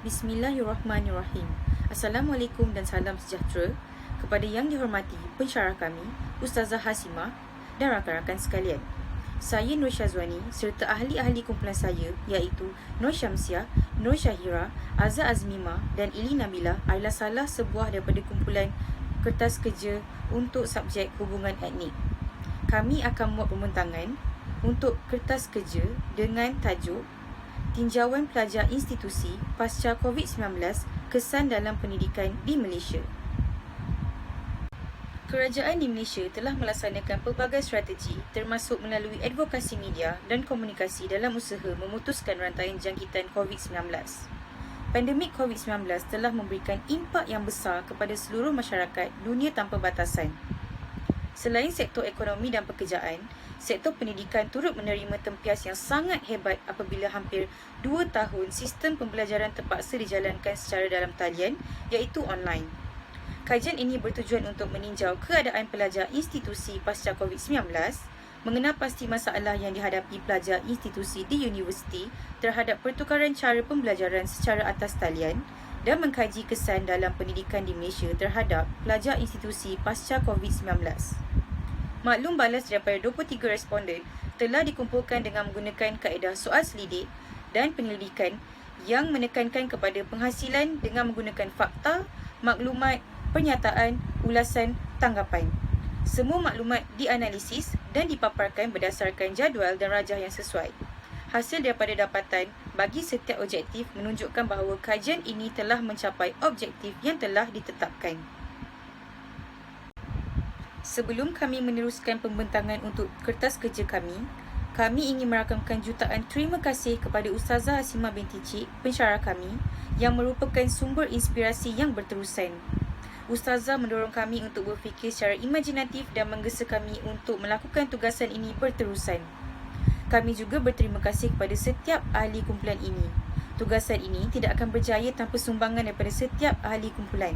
Bismillahirrahmanirrahim. Assalamualaikum dan salam sejahtera kepada yang dihormati pensyarah kami, Ustazah Hasimah dan rakan-rakan sekalian. Saya Nur Syazwani serta ahli-ahli kumpulan saya iaitu Nur Syamsiah, Nur Syahira, Azza Azmimah dan Ili Nabila adalah salah sebuah daripada kumpulan kertas kerja untuk subjek hubungan etnik. Kami akan membuat pembentanggan untuk kertas kerja dengan tajuk Tinjauan Pelajar Institusi Pasca COVID-19, Kesan dalam Pendidikan di Malaysia. Kerajaan di Malaysia telah melaksanakan pelbagai strategi termasuk melalui advokasi media dan komunikasi dalam usaha memutuskan rantaian jangkitan COVID-19. Pandemik COVID-19 telah memberikan impak yang besar kepada seluruh masyarakat dunia tanpa batasan. Selain sektor ekonomi dan pekerjaan, sektor pendidikan turut menerima tempias yang sangat hebat apabila hampir 2 tahun sistem pembelajaran terpaksa dijalankan secara dalam talian iaitu online. Kajian ini bertujuan untuk meninjau keadaan pelajar institusi pasca COVID-19, mengenal pasti masalah yang dihadapi pelajar institusi di universiti terhadap pertukaran cara pembelajaran secara atas talian dan mengkaji kesan dalam pendidikan di Malaysia terhadap pelajar institusi pasca COVID-19. Maklum balas daripada 23 responden telah dikumpulkan dengan menggunakan kaedah soal selidik dan penyelidikan yang menekankan kepada penghasilan dengan menggunakan fakta, maklumat, pernyataan, ulasan, tanggapan. Semua maklumat dianalisis dan dipaparkan berdasarkan jadual dan rajah yang sesuai. Hasil daripada dapatan bagi setiap objektif menunjukkan bahawa kajian ini telah mencapai objektif yang telah ditetapkan. Sebelum kami meneruskan pembentangan untuk kertas kerja kami ingin merakamkan jutaan terima kasih kepada Ustazah Hasimah binti Cik, pensyarah kami, yang merupakan sumber inspirasi yang berterusan. Ustazah mendorong kami untuk berfikir secara imajinatif dan menggesa kami untuk melakukan tugasan ini berterusan. Kami juga berterima kasih kepada setiap ahli kumpulan ini. Tugasan ini tidak akan berjaya tanpa sumbangan daripada setiap ahli kumpulan.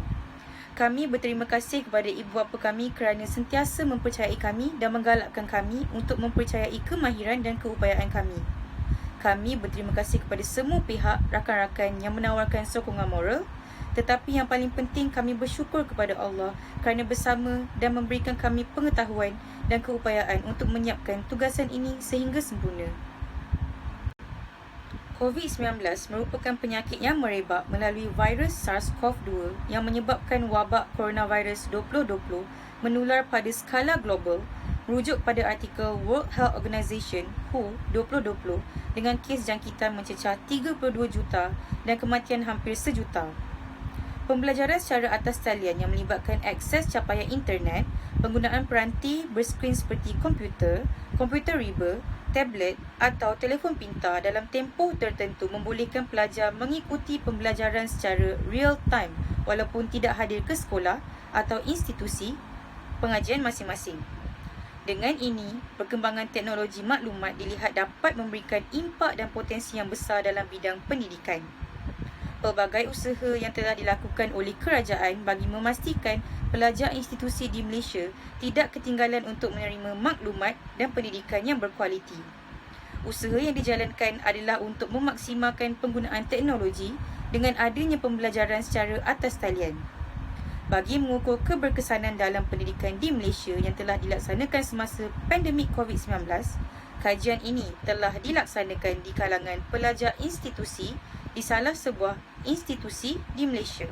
Kami berterima kasih kepada ibu bapa kami kerana sentiasa mempercayai kami dan menggalakkan kami untuk mempercayai kemahiran dan keupayaan kami. Kami berterima kasih kepada semua pihak, rakan-rakan yang menawarkan sokongan moral. Tetapi yang paling penting, kami bersyukur kepada Allah kerana bersama dan memberikan kami pengetahuan dan keupayaan untuk menyiapkan tugasan ini sehingga sempurna. COVID-19 merupakan penyakit yang merebak melalui virus SARS-CoV-2 yang menyebabkan wabak coronavirus 2020 menular pada skala global, merujuk pada artikel World Health Organization WHO 2020 dengan kes jangkitan mencecah 32 juta dan kematian hampir 1 juta. Pembelajaran secara atas talian yang melibatkan akses capaian internet, penggunaan peranti berskrin seperti komputer riba, tablet atau telefon pintar dalam tempoh tertentu membolehkan pelajar mengikuti pembelajaran secara real time walaupun tidak hadir ke sekolah atau institusi pengajian masing-masing. Dengan ini, perkembangan teknologi maklumat dilihat dapat memberikan impak dan potensi yang besar dalam bidang pendidikan. Pelbagai usaha yang telah dilakukan oleh kerajaan bagi memastikan pelajar institusi di Malaysia tidak ketinggalan untuk menerima maklumat dan pendidikan yang berkualiti. Usaha yang dijalankan adalah untuk memaksimalkan penggunaan teknologi dengan adanya pembelajaran secara atas talian. Bagi mengukur keberkesanan dalam pendidikan di Malaysia yang telah dilaksanakan semasa pandemik COVID-19, kajian ini telah dilaksanakan di kalangan pelajar institusi di salah sebuah institusi di Malaysia.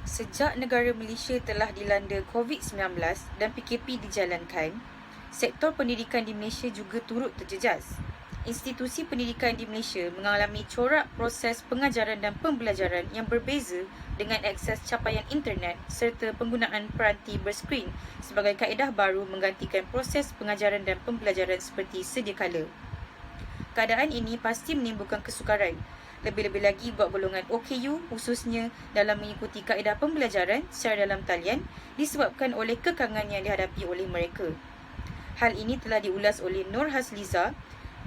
Sejak negara Malaysia telah dilanda COVID-19 dan PKP dijalankan, sektor pendidikan di Malaysia juga turut terjejas. Institusi pendidikan di Malaysia mengalami corak proses pengajaran dan pembelajaran yang berbeza dengan akses capaian internet serta penggunaan peranti berskrin sebagai kaedah baru menggantikan proses pengajaran dan pembelajaran seperti sedia kala. Keadaan ini pasti menimbulkan kesukaran, lebih-lebih lagi buat golongan OKU khususnya dalam mengikuti kaedah pembelajaran secara dalam talian disebabkan oleh kekangan yang dihadapi oleh mereka. Hal ini telah diulas oleh Nur Hasliza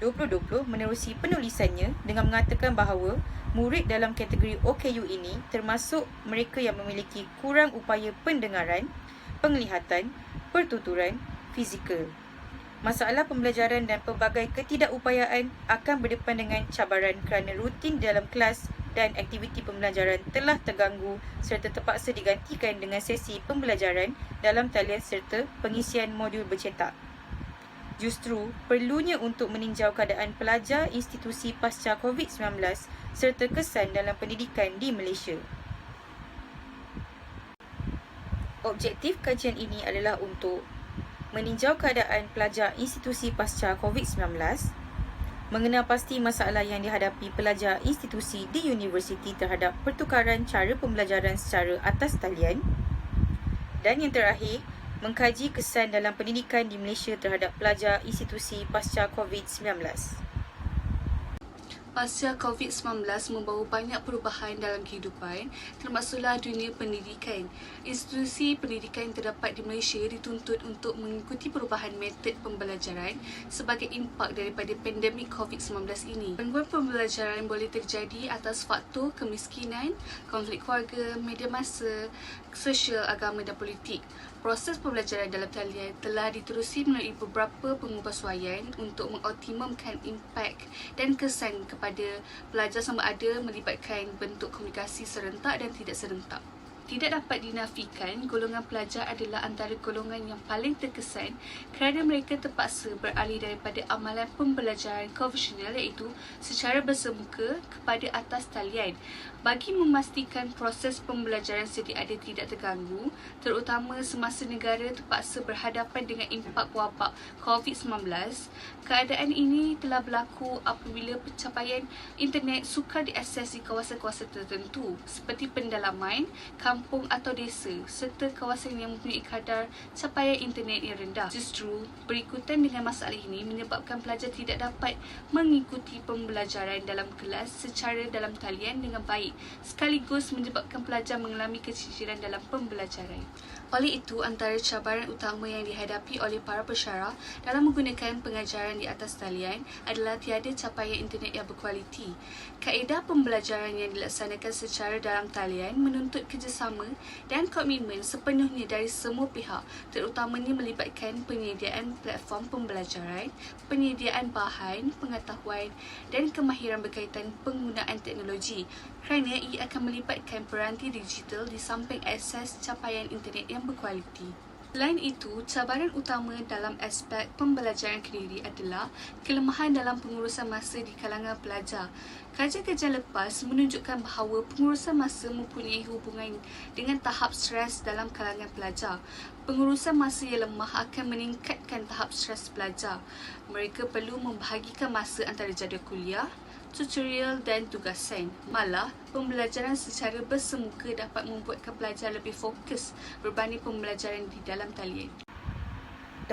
2020 menerusi penulisannya dengan mengatakan bahawa murid dalam kategori OKU ini termasuk mereka yang memiliki kurang upaya pendengaran, penglihatan, pertuturan, fizikal. Masalah pembelajaran dan pelbagai ketidakupayaan akan berdepan dengan cabaran kerana rutin dalam kelas dan aktiviti pembelajaran telah terganggu serta terpaksa digantikan dengan sesi pembelajaran dalam talian serta pengisian modul bercetak. Justru, perlunya untuk meninjau keadaan pelajar institusi pasca COVID-19 serta kesan dalam pendidikan di Malaysia. Objektif kajian ini adalah untuk meninjau keadaan pelajar institusi pasca COVID-19, mengenal pasti masalah yang dihadapi pelajar institusi di universiti terhadap pertukaran cara pembelajaran secara atas talian, dan yang terakhir, mengkaji kesan dalam pendidikan di Malaysia terhadap pelajar institusi pasca COVID-19. Pasca COVID-19 membawa banyak perubahan dalam kehidupan, termasuklah dunia pendidikan. Institusi pendidikan yang terdapat di Malaysia dituntut untuk mengikuti perubahan metod pembelajaran sebagai impak daripada pandemik COVID-19 ini. Gangguan pembelajaran boleh terjadi atas faktor kemiskinan, konflik keluarga, media massa, sosial, agama dan politik. Proses pembelajaran dalam talian telah diterusi melalui beberapa pengubahsuaian untuk mengoptimumkan impak dan kesan kepada pelajar sama ada melibatkan bentuk komunikasi serentak dan tidak serentak. Tidak dapat dinafikan, golongan pelajar adalah antara golongan yang paling terkesan kerana mereka terpaksa beralih daripada amalan pembelajaran konvensional iaitu secara bersemuka kepada atas talian. Bagi memastikan proses pembelajaran sedia ada tidak terganggu, terutama semasa negara terpaksa berhadapan dengan impak wabak COVID-19, keadaan ini telah berlaku apabila pencapaian internet sukar diakses di kawasan-kawasan tertentu seperti pendalaman, kampung atau desa serta kawasan yang mempunyai kadar capaian internet yang rendah. Justru, berikutan dengan masalah ini menyebabkan pelajar tidak dapat mengikuti pembelajaran dalam kelas secara dalam talian dengan baik, sekaligus menyebabkan pelajar mengalami keciciran dalam pembelajaran. Oleh itu, antara cabaran utama yang dihadapi oleh para pensyarah dalam menggunakan pengajaran di atas talian adalah tiada capaian internet yang berkualiti. Kaedah pembelajaran yang dilaksanakan secara dalam talian menuntut kerjasama dan komitmen sepenuhnya dari semua pihak, terutamanya melibatkan penyediaan platform pembelajaran, penyediaan bahan, pengetahuan dan kemahiran berkaitan penggunaan teknologi, kerana ia akan melibatkan peranti digital di samping akses capaian internet yang berkualiti. Selain itu, cabaran utama dalam aspek pembelajaran kendiri adalah kelemahan dalam pengurusan masa di kalangan pelajar. Kajian-kajian lepas menunjukkan bahawa pengurusan masa mempunyai hubungan dengan tahap stres dalam kalangan pelajar. Pengurusan masa yang lemah akan meningkatkan tahap stres pelajar. Mereka perlu membahagikan masa antara jadual kuliah, tutorial dan tugasan. Malah, pembelajaran secara bersemuka dapat membuatkan pelajar lebih fokus berbanding pembelajaran di dalam talian.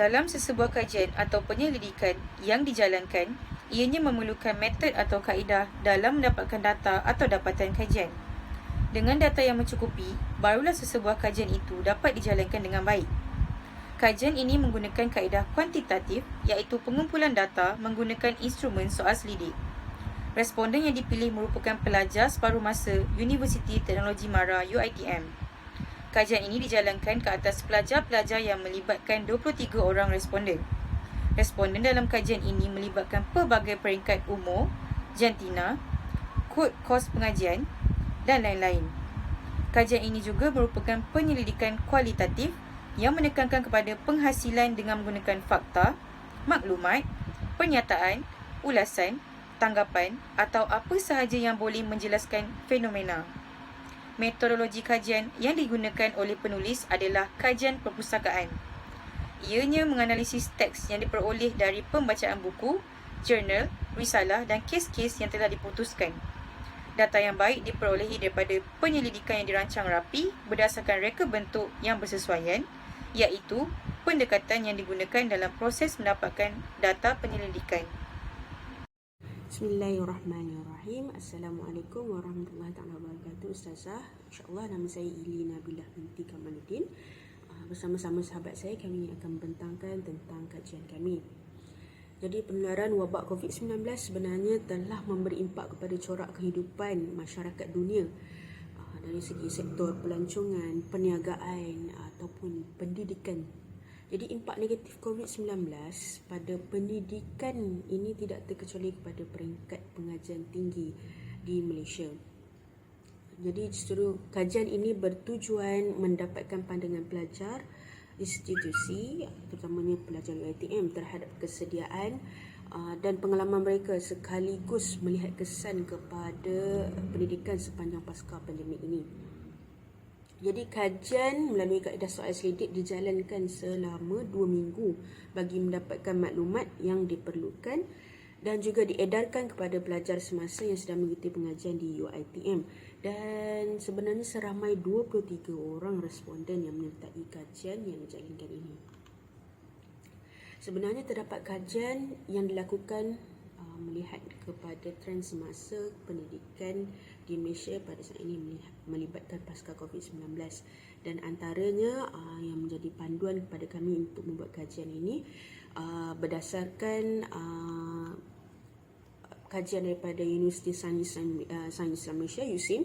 Dalam sesebuah kajian atau penyelidikan yang dijalankan, ianya memerlukan metod atau kaedah dalam mendapatkan data atau dapatan kajian. Dengan data yang mencukupi, barulah sesebuah kajian itu dapat dijalankan dengan baik. Kajian ini menggunakan kaedah kuantitatif, iaitu pengumpulan data menggunakan instrumen soal selidik. Responden yang dipilih merupakan pelajar separuh masa Universiti Teknologi Mara UiTM. Kajian ini dijalankan ke atas pelajar-pelajar yang melibatkan 23 orang responden. Responden dalam kajian ini melibatkan pelbagai peringkat umur, jantina, kod kos pengajian dan lain-lain. Kajian ini juga merupakan penyelidikan kualitatif yang menekankan kepada penghasilan dengan menggunakan fakta, maklumat, pernyataan, ulasan, tanggapan atau apa sahaja yang boleh menjelaskan fenomena. Metodologi kajian yang digunakan oleh penulis adalah kajian perpustakaan. Ianya menganalisis teks yang diperoleh dari pembacaan buku, jurnal, risalah dan kes-kes yang telah diputuskan. Data yang baik diperolehi daripada penyelidikan yang dirancang rapi berdasarkan reka bentuk yang bersesuaian, iaitu pendekatan yang digunakan dalam proses mendapatkan data penyelidikan. Bismillahirrahmanirrahim. Assalamualaikum warahmatullahi wabarakatuh. Ustazah, insyaAllah nama saya Ili Nabilah binti Kamaluddin. Bersama-sama sahabat saya, kami akan membentangkan tentang kajian kami. Jadi penularan wabak COVID-19 sebenarnya telah memberi impak kepada corak kehidupan masyarakat dunia dari segi sektor pelancongan, perniagaan ataupun pendidikan Jadi impak negatif COVID-19 pada pendidikan ini tidak terkecuali kepada peringkat pengajian tinggi di Malaysia. Jadi justru kajian ini bertujuan mendapatkan pandangan pelajar institusi, terutamanya pelajar UiTM terhadap kesediaan dan pengalaman mereka sekaligus melihat kesan kepada pendidikan sepanjang pasca pandemik ini. Jadi kajian melalui kaedah soal selidik dijalankan selama 2 minggu bagi mendapatkan maklumat yang diperlukan dan juga diedarkan kepada pelajar semasa yang sedang mengikuti pengajian di UiTM. Dan sebenarnya seramai 23 orang responden yang menyertai kajian yang dijalankan ini. Sebenarnya terdapat kajian yang dilakukan melihat kepada trend semasa pendidikan di Malaysia pada saat ini melibatkan pasca COVID-19, dan antaranya yang menjadi panduan kepada kami untuk membuat kajian ini berdasarkan kajian daripada Universiti Sains Islam Malaysia USIM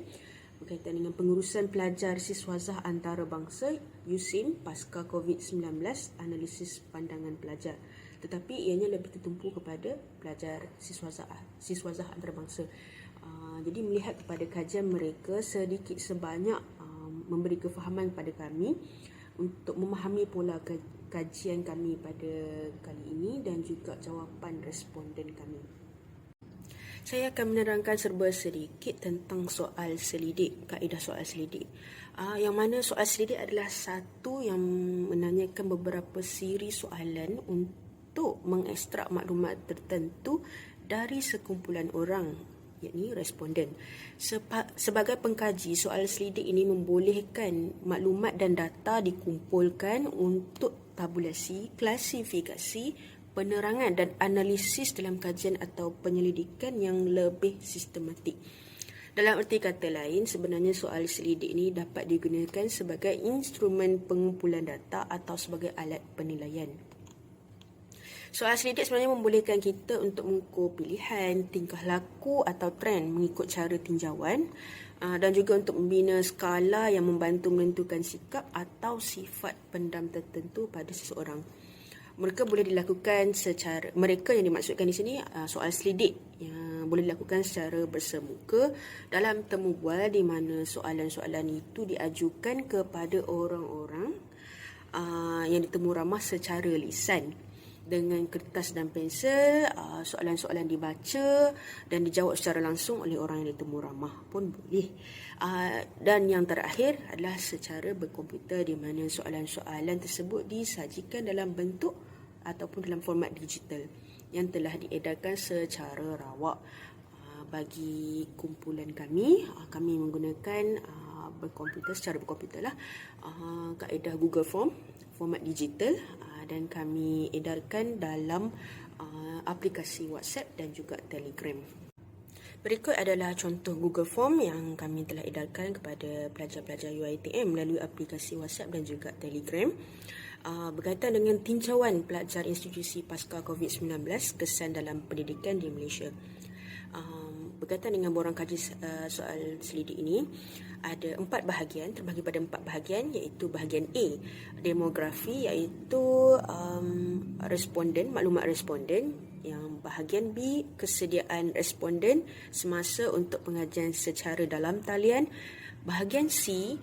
berkaitan dengan pengurusan pelajar siswazah antarabangsa USIM pasca COVID-19, analisis pandangan pelajar. Tetapi ianya lebih tertumpu kepada pelajar siswazah antarabangsa. Jadi melihat kepada kajian mereka sedikit sebanyak memberi kefahaman kepada kami untuk memahami pola kajian kami pada kali ini dan juga jawapan responden kami. Saya akan menerangkan serba sedikit tentang soal selidik, kaedah soal selidik. Yang mana soal selidik adalah satu yang menanyakan beberapa siri soalan untuk mengekstrak maklumat tertentu dari sekumpulan orang, yakni responden. Sebagai pengkaji, soal selidik ini membolehkan maklumat dan data dikumpulkan untuk tabulasi, klasifikasi, penerangan dan analisis dalam kajian atau penyelidikan yang lebih sistematik. Dalam erti kata lain, sebenarnya soal selidik ini dapat digunakan sebagai instrumen pengumpulan data atau sebagai alat penilaian. Soal selidik sebenarnya membolehkan kita untuk mengukur pilihan, tingkah laku atau trend mengikut cara tinjauan dan juga untuk membina skala yang membantu menentukan sikap atau sifat pendam tertentu pada seseorang. Mereka yang dimaksudkan di sini soal selidik yang boleh dilakukan secara bersemuka dalam temu bual di mana soalan-soalan itu diajukan kepada orang-orang yang ditemu ramah secara lisan. Dengan kertas dan pensel, soalan-soalan dibaca dan dijawab secara langsung oleh orang yang ditemu ramah pun boleh. Dan yang terakhir adalah secara berkomputer di mana soalan-soalan tersebut disajikan dalam bentuk ataupun dalam format digital yang telah diedarkan secara rawak. Bagi kumpulan kami menggunakan secara berkomputer kaedah Google Form, format digital, dan kami edarkan dalam aplikasi WhatsApp dan juga Telegram. Berikut adalah contoh Google Form yang kami telah edarkan kepada pelajar-pelajar UiTM melalui aplikasi WhatsApp dan juga Telegram. Berkaitan dengan tinjauan pelajar institusi pasca COVID-19, kesan dalam pendidikan di Malaysia. Berkaitan dengan borang kaji soal selidik ini, ada 4 bahagian, terbagi pada 4 bahagian, iaitu bahagian A, demografi, iaitu maklumat responden. Yang bahagian B, kesediaan responden semasa untuk pengajian secara dalam talian. Bahagian C,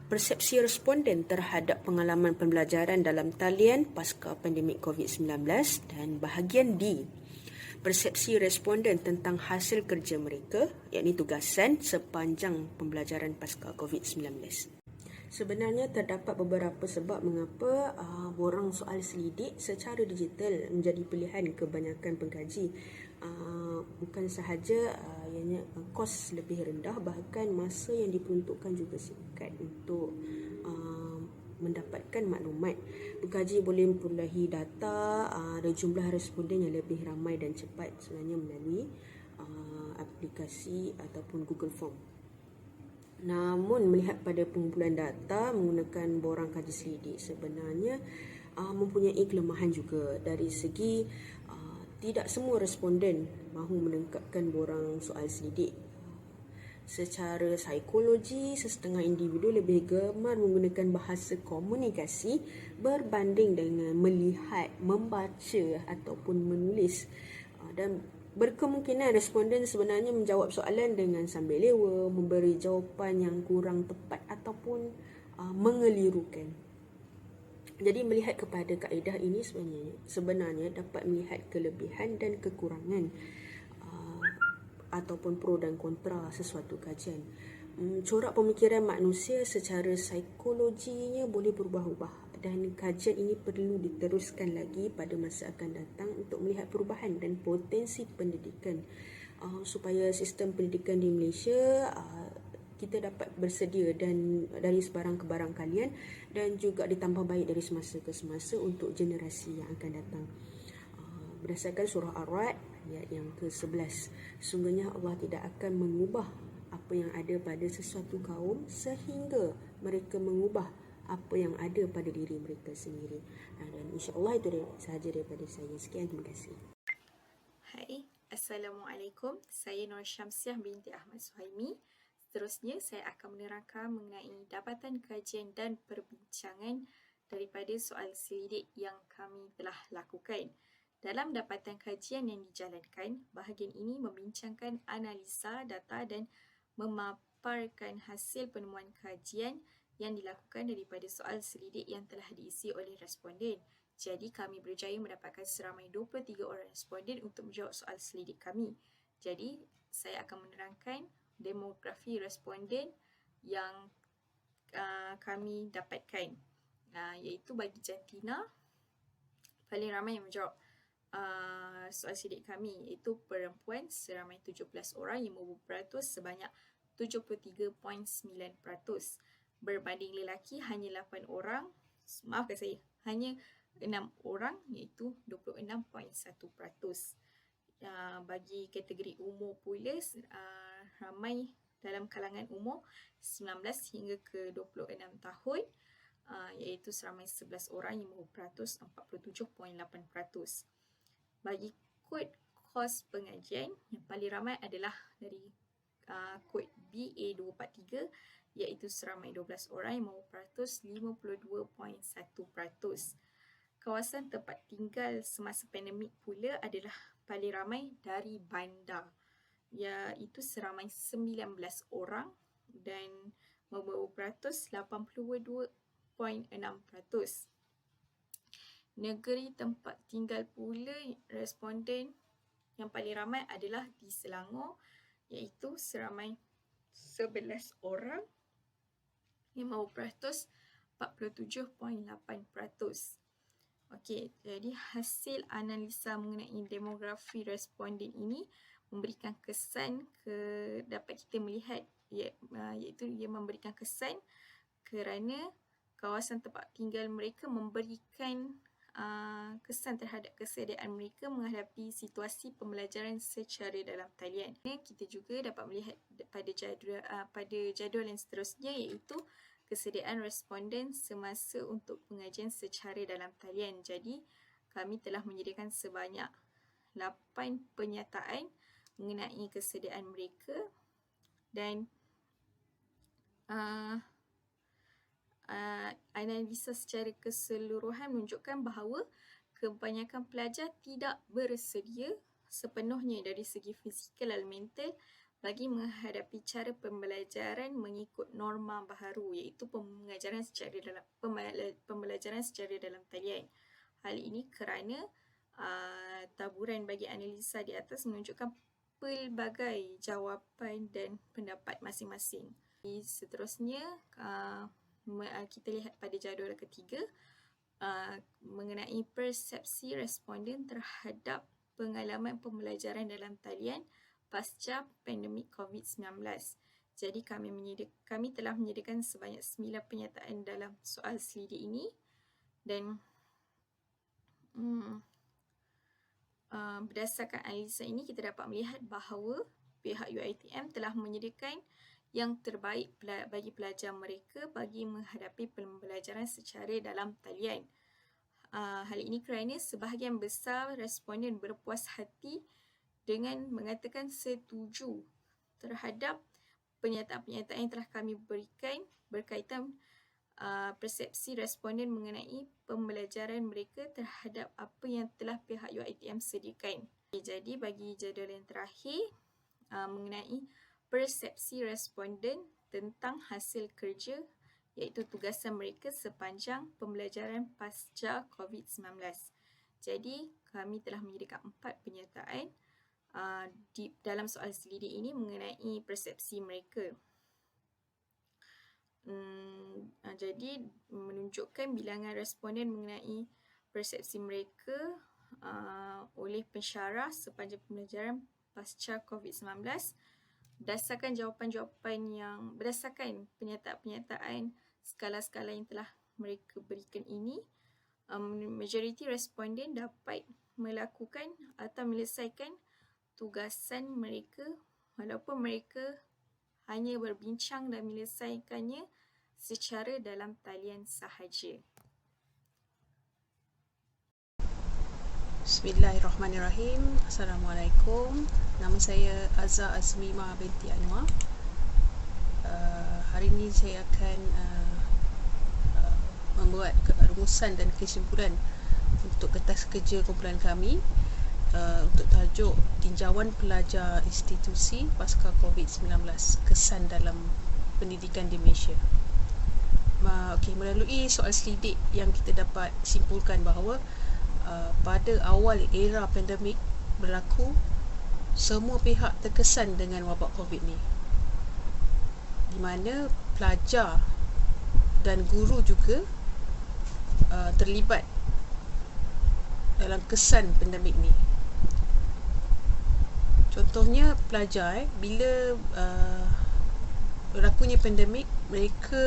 persepsi responden terhadap pengalaman pembelajaran dalam talian pasca pandemik COVID-19. Dan bahagian D, persepsi responden tentang hasil kerja mereka, yakni tugasan sepanjang pembelajaran pasca COVID-19. Sebenarnya terdapat beberapa sebab mengapa borang soal selidik secara digital menjadi pilihan kebanyakan pengkaji. Bukan sahaja ianya kos lebih rendah, bahkan masa yang diperuntukkan juga singkat untuk mendapatkan maklumat. Pengkaji boleh memperolehi data dan jumlah responden yang lebih ramai dan cepat sebenarnya melalui aplikasi ataupun Google Form. Namun melihat pada pengumpulan data menggunakan borang kaji selidik sebenarnya mempunyai kelemahan juga dari segi tidak semua responden mahu melengkapkan borang soal selidik. Secara psikologi, setengah individu lebih gemar menggunakan bahasa komunikasi berbanding dengan melihat, membaca ataupun menulis. Dan berkemungkinan responden sebenarnya menjawab soalan dengan sambil lewa, memberi jawapan yang kurang tepat ataupun mengelirukan. Jadi melihat kepada kaedah ini sebenarnya dapat melihat kelebihan dan kekurangan ataupun pro dan kontra sesuatu kajian. Corak pemikiran manusia secara psikologinya boleh berubah-ubah dan kajian ini perlu diteruskan lagi pada masa akan datang untuk melihat perubahan dan potensi pendidikan supaya sistem pendidikan di Malaysia kita dapat bersedia dan dari sebarang kebarangkalian dan juga ditambah baik dari semasa ke semasa untuk generasi yang akan datang. Berdasarkan surah Ar-Ra'd ayat yang ke-11, sungguhnya Allah tidak akan mengubah apa yang ada pada sesuatu kaum sehingga mereka mengubah apa yang ada pada diri mereka sendiri. Dan insya-Allah itu sahaja daripada saya. Sekian, terima kasih. Hai, Assalamualaikum. Saya Nur Syamsiah binti Ahmad Suhaimi. Seterusnya, saya akan menerangkan mengenai dapatan kajian dan perbincangan daripada soal selidik yang kami telah lakukan. Dalam dapatan kajian yang dijalankan, bahagian ini membincangkan analisa data dan memaparkan hasil penemuan kajian yang dilakukan daripada soal selidik yang telah diisi oleh responden. Jadi kami berjaya mendapatkan seramai 23 orang responden untuk menjawab soal selidik kami. Jadi saya akan menerangkan demografi responden yang kami dapatkan, iaitu bagi jantina paling ramai yang menjawab soal selidik kami iaitu perempuan seramai 17 orang yang beratus sebanyak 73.9%, berbanding lelaki hanya 8 orang, maafkan saya, hanya 6 orang iaitu 26.1%. Bagi kategori umur pula ramai dalam kalangan umur 19 hingga ke 26 tahun iaitu seramai 11 orang yang beratus 47.8%. Bagi kod kos pengajian yang paling ramai adalah dari kod BA243 iaitu seramai 12 orang yang beratus 52.1%. Kawasan tempat tinggal semasa pandemik pula adalah paling ramai dari bandar iaitu seramai 19 orang dan beratus 82.6%. Negeri tempat tinggal pula responden yang paling ramai adalah di Selangor iaitu seramai 11 orang yang beratus 47.8%. Okey, jadi hasil analisa mengenai demografi responden ini memberikan kesan dapat kita melihat iaitu ia memberikan kesan kerana kawasan tempat tinggal mereka memberikan kesan terhadap kesediaan mereka menghadapi situasi pembelajaran secara dalam talian. Kita juga dapat melihat pada jadual yang seterusnya iaitu kesediaan responden semasa untuk pengajian secara dalam talian. Jadi, kami telah menyediakan sebanyak 8 penyataan mengenai kesediaan mereka dan analisa secara keseluruhan menunjukkan bahawa kebanyakan pelajar tidak bersedia sepenuhnya dari segi fizikal dan mental bagi menghadapi cara pembelajaran mengikut norma baharu iaitu pembelajaran secara dalam talian. Hal ini kerana taburan bagi analisa di atas menunjukkan pelbagai jawapan dan pendapat masing-masing. Seterusnya, kita lihat pada jadual ketiga mengenai persepsi responden terhadap pengalaman pembelajaran dalam talian pasca pandemik COVID-19. Jadi kami telah menyediakan sebanyak 9 penyataan dalam soal selidik ini dan berdasarkan analisa ini kita dapat melihat bahawa pihak UiTM telah menyediakan yang terbaik bagi pelajar mereka bagi menghadapi pembelajaran secara dalam talian. Hal ini kerana sebahagian besar responden berpuas hati dengan mengatakan setuju terhadap pernyataan-pernyataan yang telah kami berikan berkaitan persepsi responden mengenai pembelajaran mereka terhadap apa yang telah pihak UiTM sediakan. Jadi bagi jadual yang terakhir mengenai persepsi responden tentang hasil kerja iaitu tugasan mereka sepanjang pembelajaran pasca COVID-19. Jadi kami telah menyediakan 4 pernyataan di dalam soal selidik ini mengenai persepsi mereka. Jadi menunjukkan bilangan responden mengenai persepsi mereka oleh pensyarah sepanjang pembelajaran pasca COVID-19 berdasarkan berdasarkan pernyataan-pernyataan skala-skala yang telah mereka berikan ini, majoriti responden dapat melakukan atau menyelesaikan tugasan mereka walaupun mereka hanya berbincang dan menyelesaikannya secara dalam talian sahaja. Bismillahirrahmanirrahim. Assalamualaikum. Nama saya Azza Azmimah binti Anwar. Hari ini saya akan membuat rumusan dan kesimpulan untuk kertas kerja kumpulan kami untuk tajuk tinjauan pelajar institusi pasca COVID-19, kesan dalam pendidikan di Malaysia. Melalui soal selidik yang kita dapat simpulkan bahawa pada awal era pandemik berlaku, semua pihak terkesan dengan wabak COVID ni, di mana pelajar dan guru juga terlibat dalam kesan pandemik ni. Contohnya pelajar bila berlakunya pandemik, mereka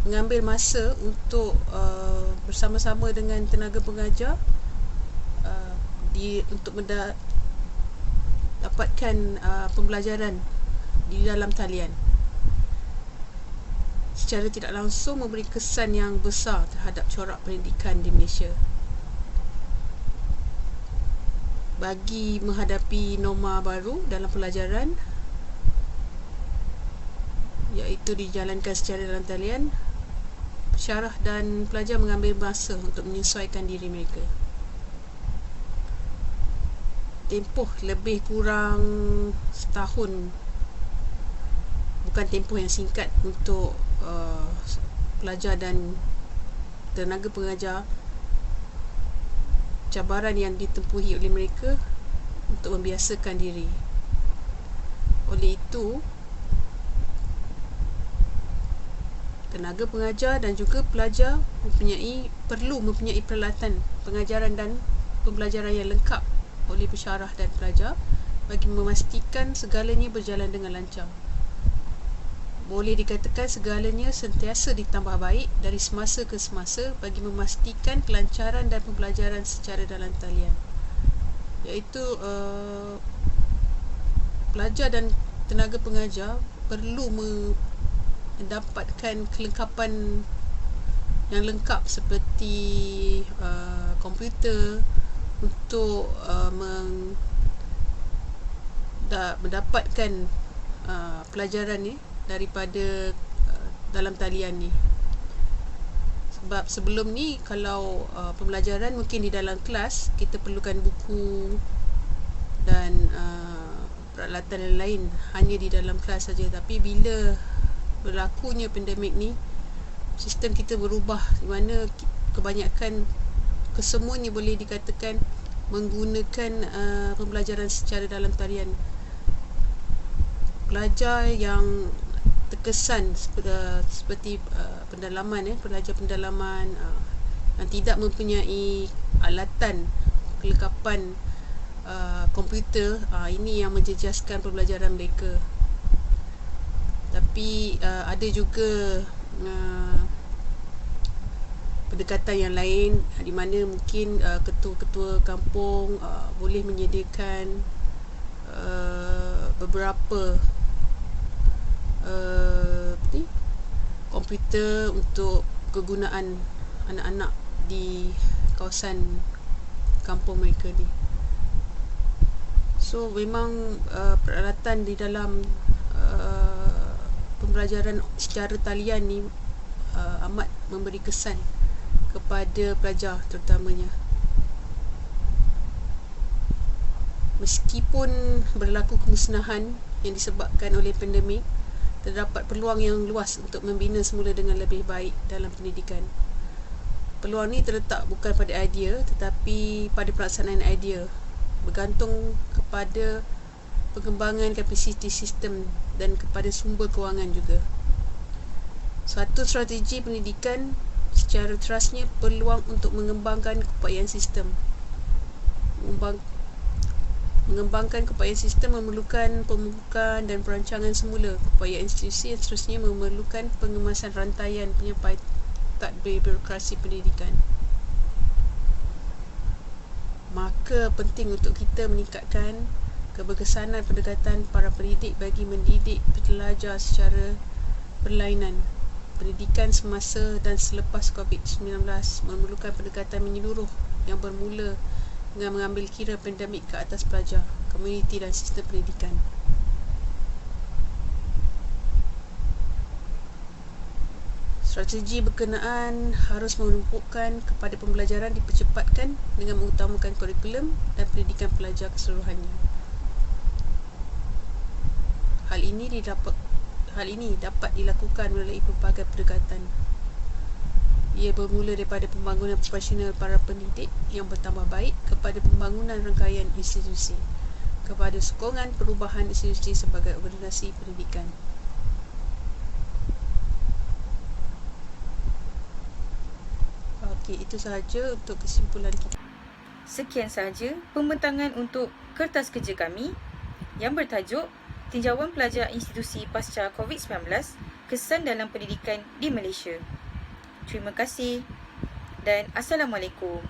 mengambil masa untuk bersama-sama dengan tenaga pengajar untuk mendapatkan pembelajaran di dalam talian. Secara tidak langsung memberi kesan yang besar terhadap corak pendidikan di Malaysia. Bagi menghadapi norma baru dalam pelajaran, iaitu dijalankan secara dalam talian, pensyarah dan pelajar mengambil masa untuk menyesuaikan diri mereka. Tempoh lebih kurang setahun, bukan tempoh yang singkat untuk pelajar dan tenaga pengajar. Cabaran yang ditempuhi oleh mereka untuk membiasakan diri. Oleh itu, tenaga pengajar dan juga pelajar perlu mempunyai peralatan pengajaran dan pembelajaran yang lengkap oleh pensyarah dan pelajar bagi memastikan segalanya berjalan dengan lancar. Boleh dikatakan segalanya sentiasa ditambah baik dari semasa ke semasa bagi memastikan kelancaran dan pembelajaran secara dalam talian. Iaitu pelajar dan tenaga pengajar perlu mendapatkan kelengkapan yang lengkap seperti komputer untuk mendapatkan pelajaran ni daripada dalam talian ni. Sebab sebelum ni kalau pembelajaran mungkin di dalam kelas, kita perlukan buku dan peralatan lain hanya di dalam kelas saja. Tapi bila berlakunya pandemik ni, sistem kita berubah di mana kebanyakan kesemuanya boleh dikatakan menggunakan pembelajaran secara dalam talian. Pelajar yang terkesan seperti pelajar pendalaman yang tidak mempunyai alatan kelengkapan komputer, ini yang menjejaskan pembelajaran mereka. Tapi ada juga pendekatan yang lain di mana mungkin ketua-ketua kampung boleh menyediakan beberapa komputer untuk kegunaan anak-anak di kawasan kampung mereka ni. So memang peralatan di dalam pembelajaran secara talian ni amat memberi kesan kepada pelajar terutamanya. Meskipun berlaku kemusnahan yang disebabkan oleh pandemik, terdapat peluang yang luas untuk membina semula dengan lebih baik dalam pendidikan. Peluang ni terletak bukan pada idea tetapi pada pelaksanaan idea, bergantung kepada pengembangan kapasiti sistem dan kepada sumber kewangan juga. Satu strategi pendidikan secara terasnya peluang untuk mengembangkan keupayaan sistem. Mengembangkan keupayaan sistem memerlukan pembukaan dan perancangan semula. Keupayaan institusi yang seterusnya memerlukan pengemasan rantaian penyampai tadbir birokrasi pendidikan. Maka penting untuk kita meningkatkan keberkesanan pendekatan para pendidik bagi mendidik pelajar secara berlainan. Pendidikan semasa dan selepas COVID-19 memerlukan pendekatan menyeluruh yang bermula dengan mengambil kira pandemik ke atas pelajar, komuniti dan sistem pendidikan. Strategi berkenaan harus menumpukan kepada pembelajaran dipercepatkan dengan mengutamakan kurikulum dan pendidikan pelajar keseluruhannya. Hal ini dapat dilakukan melalui pelbagai pendekatan. Ia bermula daripada pembangunan profesional para pendidik yang bertambah baik kepada pembangunan rangkaian institusi, kepada sokongan perubahan institusi sebagai organisasi pendidikan. Okey, itu sahaja untuk kesimpulan kita. Sekian sahaja pembentangan untuk kertas kerja kami yang bertajuk Tinjauan Pelajar Institusi Pasca COVID-19, Kesan dalam Pendidikan di Malaysia. Terima kasih dan Assalamualaikum.